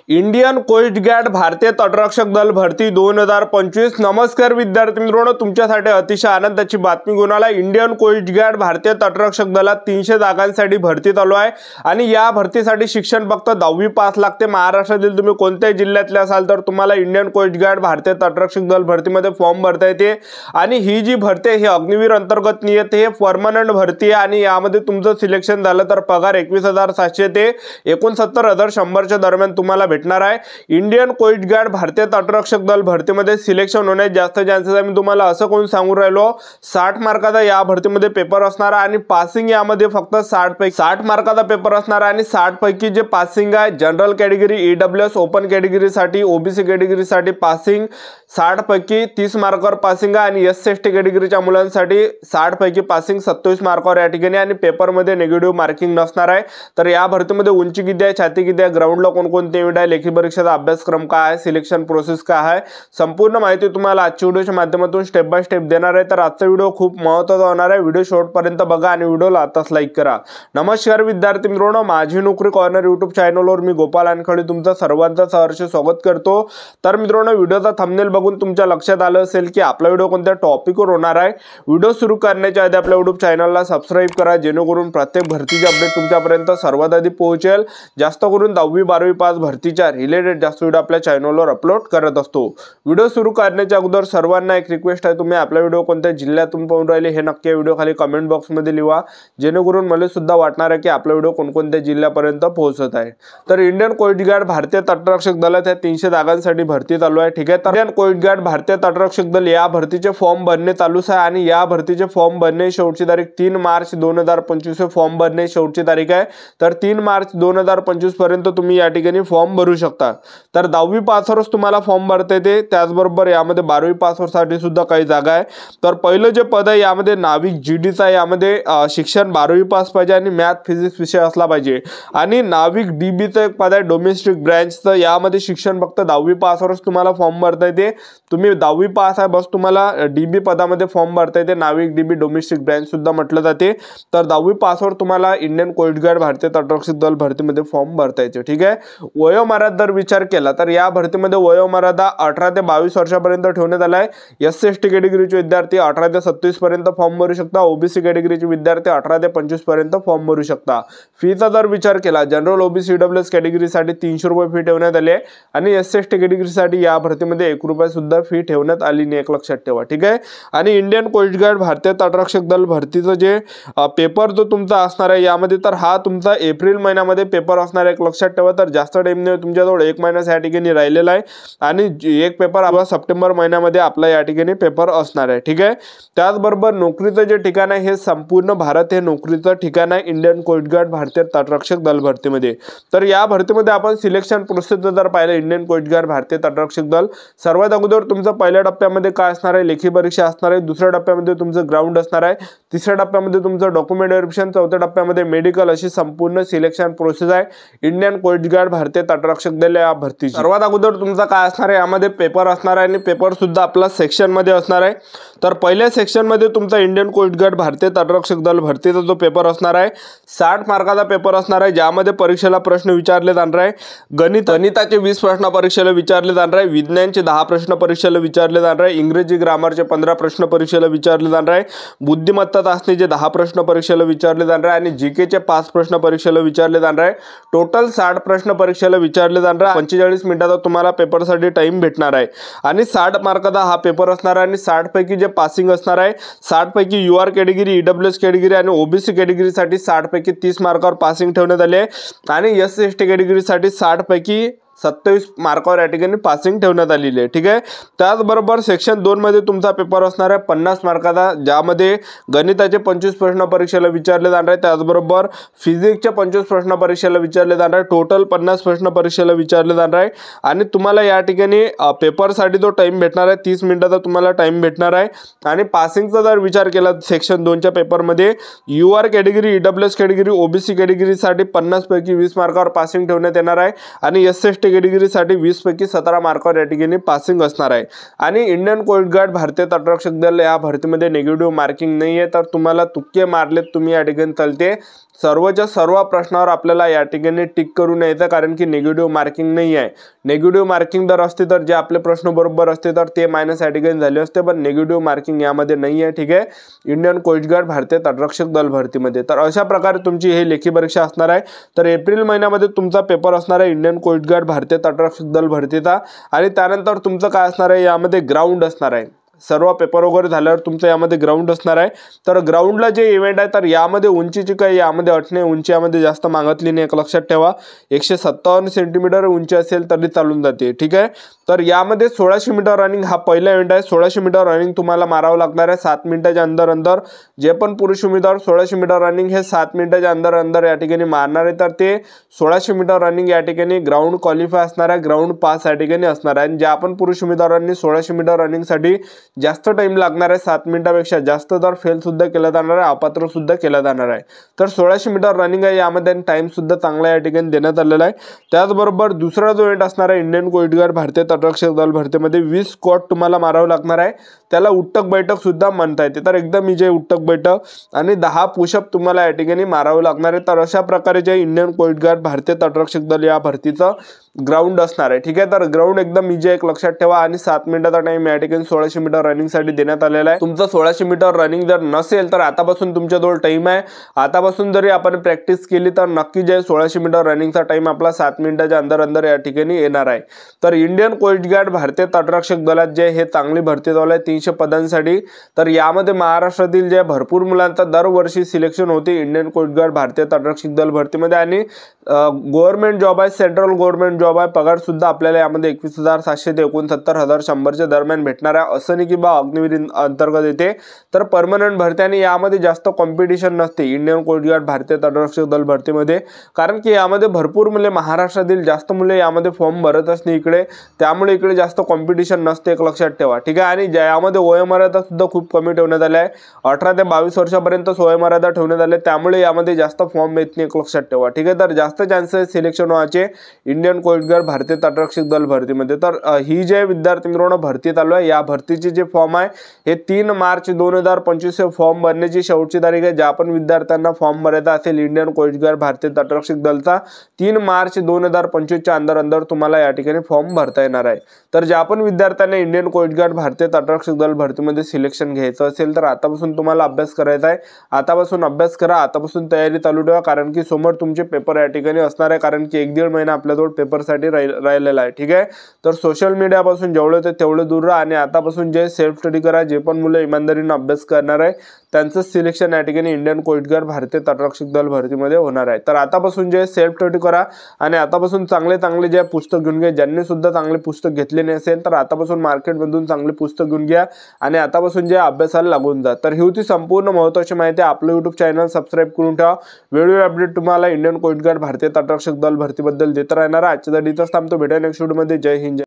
Indian coast guard भारतीय तटरक्षक दल भरती 2025। नमस्कार विद्यार्थी मित्रांनो, तुमच्यासाठी अतिशय आनंदाची बातमी घेऊन आला। इंडियन कोस्ट गार्ड भारतीय तटरक्षक दलात 300 जागांसाठी भरती चालू आहे आणि या भरतीसाठी शिक्षण फक्त 10वी पास लागते। महाराष्ट्रातील तुम्ही कोणत्याही जिल्ह्यातले असाल तर तुम्हाला इंडियन कोस्ट गार्ड भारतीय तटरक्षक दल भरतीमध्ये फॉर्म भरता येते आणि ही जी भरती आहे ही अग्निवीर अंतर्गत नियत हे परमनंट भरती आहे आणि यामध्ये तुमचं सिलेक्शन झालं तर पगार 21,700 ते 69,100 दरम्यान तुम्हाला भेटणार आहे। इंडियन कोस्ट गार्ड भारतीय तटरक्षक दल भरतीमध्ये सिलेक्शन होण्याचे जास्त चान्सेस आहे। मी तुम्हाला असं कोण सांगू राहिलो, 60 मार्काचा या भरतीमध्ये पेपर असणार आणि पासिंग यामध्ये फक्त 60 मार्काचा पेपर असणार आणि 60 पैकी जे पासिंग आहे जनरल कॅटेगरी, ईडब्ल्यूएस, ओपन कॅटेगरीसाठी, ओबीसी कॅटेगरीसाठी पासिंग 60 पैकी 30 मार्कावर पासिंग आहे आणि एससी एसटी कॅटेगरीच्या मुलांसाठी 60 पैकी पासिंग 27 मार्कावर या ठिकाणी आणि पेपरमध्ये निगेटिव्ह मार्किंग नसणार आहे। तर या भरतीमध्ये उंची किती आहे, छाती किती आहे, ग्राउंडला कोणकोणते इव्हेंट आहे, लेखी परीक्षेचा अभ्यासक्रम काय आहे, सिलेक्शन प्रोसेस काय आहे, संपूर्ण माहिती तुम्हाला आजच्या व्हिडिओच्या माध्यमातून स्टेप बाय स्टेप देणार आहे। तर आजचा व्हिडिओ खूप महत्त्वाचा होणार आहे। व्हिडिओ शेवटपर्यंत बघा आणि व्हिडिओला आताच लाईक करा। नमस्कार विद्यार्थी मित्रांनो, माझी नोकरी कॉर्नर यूट्यूब चॅनलवर मी गोपाल अनखळे तुमचं सर्वांचं सहर्ष स्वागत करतो। तर मित्रांनो, व्हिडिओचा थंबनेल बघून तुमच्या लक्षात आलं असेल की आपला व्हिडिओ कोणत्या टॉपिकवर होणार आहे। व्हिडिओ सुरू करण्याच्या आधी आपल्या यूट्यूब चॅनलला सबस्क्राइब करा, जेणेकरून प्रत्येक भरतीचे अपडेट तुमच्यापर्यंत सर्वात आधी पोहोचेल। जास्त करून 10वी 12वी पास भरतीच्या रिलेटेड जास्त व्हिडिओ आपल्या चॅनलवर अपलोड करत असतो। व्हिडिओ सुरू करण्याच्या अगोदर सर्वांना एक रिक्वेस्ट आहे, तुम्ही आपला व्हिडिओ कोणत्या जिल्ह्यातून पाहून राहिले हे नक्की व्हिडिओ खाली कमेंट बॉक्समध्ये लिहा, जेणेकरून मला सुद्धा वाटणार आहे की आपला व्हिडिओ कोणकोणत्या जिल्ह्यापर्यंत पोहोचत आहे। तर इंडियन कोस्ट गार्ड भारतीय तटरक्षक दलात 300 जागांसाठी भरती चालू आहे। ठीक आहे, तर इंडियन कोस्ट गार्ड भारतीय तटरक्षक दल या भरतीचे फॉर्म भरणे चालूच आहे आणि या भरतीचे फॉर्म भरणे शेवटची तारीख 3 मार्च 2025 फॉर्म भरणे शेवटची तारीख आहे। तर 3 मार्च 2025 पर्यंत तुम्ही या ठिकाणी फॉर्म भरू शकता। तर 10वी पासवरच तुम्हाला फॉर्म भरता येते, त्याचबरोबर यामध्ये 12वी पासवरसाठी सुद्धा काही जागा आहे। तर पहिलं जे पद आहे यामध्ये नाविक जीडीचा, यामध्ये शिक्षण 12वी पास पाहिजे आणि मॅथ फिजिक्स विषय असला पाहिजे आणि नाविक डीबीचं एक पद आहे डोमेस्टिक ब्रँचचं, यामध्ये शिक्षण फक्त 10वी पासवरच तुम्हाला फॉर्म भरता येते। तुम्ही 10वी पास आहे बस तुम्हाला डीबी पदामध्ये फॉर्म भरता येते, नाविक डीबी डोमेस्टिक ब्रँच सुद्धा म्हटलं जाते। तर 10वी पासवर तुम्हाला इंडियन कोस्ट गार्ड भारतीय तटरक्षक दल भरतीमध्ये फॉर्म भरता येते। ठीक आहे, वयोमर्यादा जर विचार केला तर या भरतीमध्ये वयोमर्यादा 18 ते 22 वर्षापर्यंत ठेवण्यात आला आहे। एससी एसटी कॅटेगरीचे विद्यार्थी 18 ते 27 पर्यंत फॉर्म भरू शकता, ओबीसी कॅटेगरीचे विद्यार्थी 18 ते 25 पर्यंत फॉर्म भरू शकता। फीचा जर विचार केला, जनरल, ओबीसी, ईडब्ल्यूएस कॅटेगरीसाठी 300 रुपये फी ठेवण्यात आली आहे आणि एससी एसटी कॅटेगरीसाठी या भरतीमध्ये 1 रुपया सुद्धा फी ठेवण्यात आली नाही, एक लक्षात ठेवा। ठीक आहे, आणि इंडियन कोस्ट गार्ड भारतीय तटरक्षक दल भरतीचं जे पेपर जो तुमचा असणार आहे यामध्ये तर हा तुमचा एप्रिल महिन्यामध्ये पेपर असणार आहे, एक लक्षात ठेवा। तर जास्त टाइम नाही, तुमच्याजवळ 1 महिना या ठिकाणी राहिलेला आहे आणि एक पेपर आपला सप्टेंबर महिन्यामध्ये आपला या ठिकाणी पेपर असणार आहे। ठीक आहे, त्याचबरोबर नोकरीचं जे ठिकाण आहे हे संपूर्ण भारत हे नोकरीचं ठिकाण आहे इंडियन कोस्ट गार्ड भारतीय तटरक्षक दल भरतीमध्ये। तर या भरतीमध्ये आपण सिलेक्शन प्रोसेस जर पाहिलं इंडियन कोस्ट गार्ड भारतीय तटरक्षक दल, सर्वात अगोदर तुमचं पहिल्या टप्प्यामध्ये काय असणार आहे, लेखी परीक्षा असणार आहे, दुसऱ्या टप्प्यामध्ये तुमचं ग्राउंड असणार आहे, तिसऱ्या टप्प्यामध्ये तुमचं डॉक्युमेंट व्हेरिफिकेशन, चौथ्या टप्प्यामध्ये मेडिकल, अशी संपूर्ण सिलेक्शन प्रोसेस आहे इंडियन कोस्ट गार्ड भारतीय तटरक्षक दल या भरती। सर्वात अगोदर तुमचा काय असणार आहे, यामध्ये पेपर असणार आहे आणि पेपर सुद्धा आपला सेक्शन मध्ये असणार आहे। तर पहिल्या सेक्शन मध्ये तुमचा इंडियन कोस्ट गार्ड भारतीय तटरक्षक दल भरतीचा जो पेपर असणार आहे 60 मार्काचा पेपर असणार आहे, ज्यामध्ये परीक्षेला प्रश्न विचारले जाणार आहे। गणिताचे 20 प्रश्न परीक्षेला विचारले जाणार आहे, विज्ञानचे 10 प्रश्न परीक्षेला विचारले जाणार आहे, इंग्रजी ग्रामरचे 15 प्रश्न परीक्षेला विचारले जाणार आहे, बुद्धिमत्ता चाचणीचे 10 प्रश्न परीक्षेला विचारले जाणार आहे आणि जीकेचे 5 प्रश्न परीक्षेला विचारले जाणार आहे। टोटल 60 प्रश्न परीक्षेला विचारले जाणार आहे। 45 मिनिटाचा तुम्हाला पेपरसाठी टाइम भेटणार आहे आणि 60 मार्काचा हा पेपर असणार आहे आणि 60 पैकी जे पासिंग असणार आहे, 60 पैकी यूआर कॅटेगरी, ईडब्ल्यूएस कॅटेगरी आणि ओबीसी कॅटेगरीसाठी 60 पैकी 30 मार्कावर पासिंग ठेवण्यात आले आहे आणि एससी एसटी कॅटेगरीसाठी 60 पैकी 27 मार्कावर या ठिकाणी पासिंग ठेवण्यात आलेली आहे। ठीक आहे, त्याचबरोबर सेक्शन 2 मध्ये तुमचा पेपर असणार आहे 50 मार्काचा, ज्यामध्ये गणिताचे 25 प्रश्न परीक्षेला विचारले जाणार आहे, त्याचबरोबर फिजिक्सचे 25 प्रश्न परीक्षेला विचारले जाणार आहे, टोटल 50 प्रश्न परीक्षेला विचारले जाणार आहे आणि तुम्हाला या ठिकाणी पेपरसाठी जो टाइम भेटणार आहे 30 मिनिटाचा तुम्हाला टाइम भेटणार आहे। आणि पासिंगचा जर विचार केला सेक्शन 2च्या पेपरमध्ये UR category, EWS category, OBC कॅटेगरीसाठी 50 पैकी 20 मार्कावर पासिंग ठेवण्यात येणार आहे आणि एससी एसटी कॅटेगरीसाठी 20 पैकी 17 मार्कावर या ठिकाणी पासिंग असणार आहे। आणि इंडियन कोस्ट गार्ड भारतीय तटरक्षक दल या भरतीमध्ये निगेटिव्ह मार्किंग नाही आहे, तर तुम्हाला तुक्के मारलेत तुम्ही या ठिकाणी चालते। सर्वच्या सर्व प्रश्नावर आपल्याला या ठिकाणी टिक करून यायचं, कारण की निगेटिव्ह मार्किंग नाही आहे. निगेटिव्ह मार्किंग जर असते तर जे आपले प्रश्न बरोबर असते तर ते मायनस या ठिकाणी झाले असते, पण निगेटिव्ह मार्किंग यामध्ये नाही आहे. ठीक आहे, इंडियन कोस्ट गार्ड भारतीय तटरक्षक दल भरतीमध्ये. तर अशा प्रकारे तुमची ही लेखी परीक्षा असणार आहे. तर एप्रिल महिन्यामध्ये तुमचा पेपर असणार आहे इंडियन कोस्ट गार्ड भारतीय तटरक्षक दल भरतीचा, आणि त्यानंतर तुमचं काय असणार आहे, यामध्ये ग्राउंड असणार आहे. सर्व पेपर वगैरे झाल्यावर तुमचं यामध्ये ग्राउंड असणार आहे. तर ग्राउंडला जे इव्हेंट आहे तर यामध्ये उंचीची काही यामध्ये अट नाही, उंची यामध्ये जास्त मागितली नाही, एक लक्षात ठेवा. 157 सेंटीमीटर उंची असेल तरी चालून जाते. ठीक आहे, तर यामध्ये 1600 मीटर रनिंग हा पहिला इव्हेंट आहे. 1600 मीटर रनिंग तुम्हाला मारावं लागणार आहे 7 मिनिटाच्या अंदर. जे पण पुरुष उमेदवार 1600 मीटर रनिंग हे 7 मिनिटाच्या अंदर या ठिकाणी मारणार आहे तर ते 1600 मीटर रनिंग या ठिकाणी ग्राउंड क्वालिफाय असणार आहे, ग्राउंड पास या ठिकाणी असणार आहे. आणि जे आपण पुरुष उमेदवारांनी 1600 मीटर रनिंगसाठी जास्त टाइम लागणार आहे, 7 मिनिटापेक्षा जास्त, तर फेल सुद्धा केला जाणार आहे, अपात्र सुद्धा केला जाणार आहे. तर 1600 मीटर रनिंग आहे, यामध्ये टाइम सुद्धा चांगला या ठिकाणी देण्यात आलेला आहे. त्याचबरोबर दुसरा जो इव्हेंट असणार आहे इंडियन कोस्ट गार्ड भारतीय तटरक्षक दल भरतीमध्ये 20 स्क्वॉट तुम्हाला मारावं लागणार आहे. त्याला उठक बैठक सुद्धा म्हणता येते. तर एकदम इजी उठक बैठक आणि 10 पुशअप तुम्हाला या ठिकाणी मारावं लागणार आहे. तर अशा प्रकारे जे इंडियन कोस्ट गार्ड भारतीय तटरक्षक दल या भरतीचं ग्राउंड असणार आहे. ठीक आहे, तर ग्राउंड एकदम इजी एक लक्षात ठेवा, आणि 7 मिनिटाचा टाइम या ठिकाणी 1600 मीटर रनिंग साठी देण्यात आलेला आहे. तुमचं 1600 मीटर रनिंग जर नसेल तर आतापासून तुमच्याजवळ टाइम आहे. आतापासून जरी आपण प्रॅक्टिस केली तर नक्की जे 1600 मीटर रनिंगचा टाइम आपला 7 मिनिटाच्या अंदर या ठिकाणी येणार आहे. तर इंडियन कोस्ट गार्ड भारतीय तटरक्षक दलात जे हे चांगली भरती चालू आहे 300 पदांसाठी. तर यामध्ये महाराष्ट्रातील जे भरपूर मुलांचा दरवर्षी सिलेक्शन होते इंडियन कोस्ट गार्ड भारतीय तटरक्षक दल भरतीमध्ये, आणि गव्हर्नमेंट जॉब आहे, सेंट्रल गव्हर्नमेंट जॉब आहे. पगार सुद्धा आपल्याला यामध्ये 21,700 ते 69,100च्या दरम्यान भेटणार आहे. असं नाही की बा अग्निवीर अंतर्गत येते. तर परमनंट भरती आणि यामध्ये जास्त कॉम्पिटिशन नसते इंडियन कोस्ट गार्ड भारतीय तटरक्षक दल भरतीमध्ये, कारण की यामध्ये भरपूर मुले महाराष्ट्रातील जास्त मुले यामध्ये फॉर्म भरत असणे इकडे, त्यामुळे इकडे जास्त कॉम्पिटिशन नसते, एक लक्षात ठेवा. ठीक आहे, आणि यामध्ये वयोमर्यादा सुद्धा खूप कमी ठेवण्यात आली आहे. 18 ते 22 वर्षापर्यंत वयोमर्यादा ठेवण्यात आली, त्यामुळे यामध्ये जास्त फॉर्म येत नाही, एक लक्षात ठेवा. ठीक आहे, तर जास्त चान्सेस सिलेक्शन व्हायचे इंडियन कोस्ट गार्ड भारतीय तटरक्षक दल भरतीमध्ये. तर ही जे विद्यार्थी मित्रांनो भरती चालू आहे, या भरतीचे जे फॉर्म आहे हे 3 मार्च 2025 फॉर्म भरण्याची शेवटची तारीख आहे. ज्या पण विद्यार्थ्यांना फॉर्म भरायचा असेल इंडियन कोस्ट गार्ड भारतीय तटरक्षक दलचा 3 मार्च 2025च्या अंदर तुम्हाला या ठिकाणी फॉर्म भरता येणार आहे. तर ज्या पण विद्यार्थ्यांना इंडियन कोस्ट गार्ड भारतीय तटरक्षक दल भरतीमध्ये सिलेक्शन घ्यायचं असेल तर आतापासून तुम्हाला अभ्यास करायचा आहे. आतापासून अभ्यास करा, आतापासून तयारी चालू ठेवा, कारण की समोर तुमचे पेपर या ठिकाणी असणार आहे, कारण की 1-1.5 महिना आपल्याजवळ पेपरसाठी राहिलेला आहे. ठीक आहे, तर सोशल मीडियापासून जेवढे ते तेवढे दूर राहा, आणि आतापासून जे सेल्फ स्टडी करा. जे पण मुलं इमानदारीने अभ्यास करणार आहे त्यांचं सिलेक्शन या ठिकाणी इंडियन कोस्ट गार्ड भारतीय तटरक्षक दल भरतीमध्ये होणार आहे. तर आतापासून जे सेल्फ स्टडी करा, आणि आतापासून चांगले जे पुस्तक घेऊन घ्या. ज्यांनी सुद्धा चांगले पुस्तक घेतले नसेल तर आतापासून मार्केटमधून चांगले पुस्तक घेऊन घ्या, आणि आतापासून जे अभ्यासाला लागून जा. तर ही होती संपूर्ण महत्त्वाची माहिती. आपलं यूट्यूब चॅनल सबस्क्राईब करून ठेवा. वेळोवेळी अपडेट तुम्हाला इंडियन कोस्ट गार्ड भारतीय तटरक्षक दल भरतीबद्दल देत राहणार. आजच्या इथंच थांबतो. भेटूया नेक्स्ट व्हिडिओमध्ये. जय हिंद.